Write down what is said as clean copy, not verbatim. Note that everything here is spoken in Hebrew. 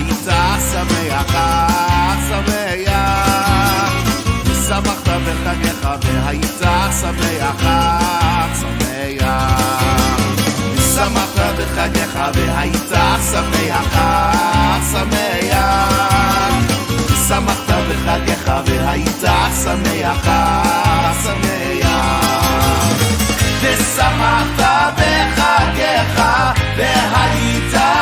והיית שמח, שמח. ושמחת בחגיך והיית שמח, שמח. ושמחת בחגיך והיית שמח, שמח. ושמחת בחגיך והיית שמח, שמח. ושמחת בחגיך והיית